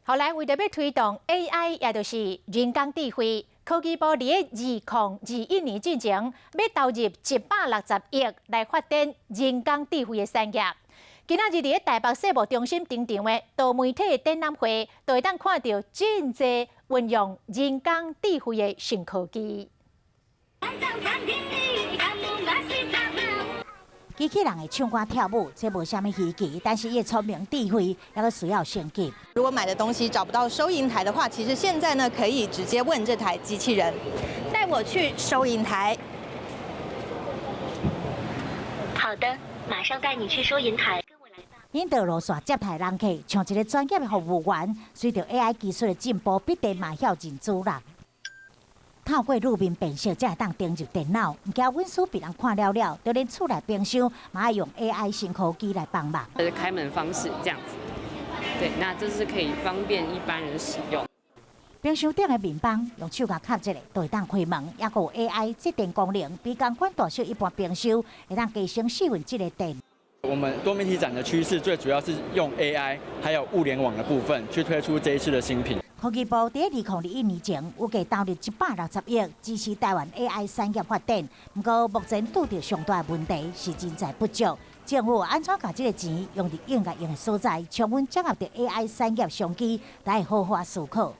后来为着要推动 AI， 也就是人工智慧，科技部伫2021年之前要投入160亿来发展人工智慧的产业。今仔日伫台北世贸中心登场的多媒体展览会，就会当看到真侪运用人工智慧的新科技。机器人会唱歌跳舞，这无啥物稀奇，但是伊聪明智慧也个需要升级。如果买的东西找不到收银台的话，其实现在呢可以直接问这台机器人，带我去收银台。好的，马上带你去收银台。因道路线接待人客，像一个专业的服务员。随着 AI 技术的进步，必定嘛晓认主人。透过路面辨识，才会当登入电脑。唔惊阮输别人看了，就连厝内冰箱嘛要用 AI 新科技来帮忙。开门方式这样子，对，那这是可以方便一般人使用。冰箱顶的面板用手甲卡一下，就会当开门，也有 AI 节电功能，比共款大小一般冰箱会当节省4分之1的电。我们多媒体展的趋势最主要是用 AI 还有物联网的部分去推出这一次的新品。科技部伫2021年前预计投入160亿支持台湾 AI 产业发展，不过目前拄着上大的问题是人才不足。政府安怎把这个钱用伫应该用的所在，充分掌握着 AI 产业商机，来好好思考。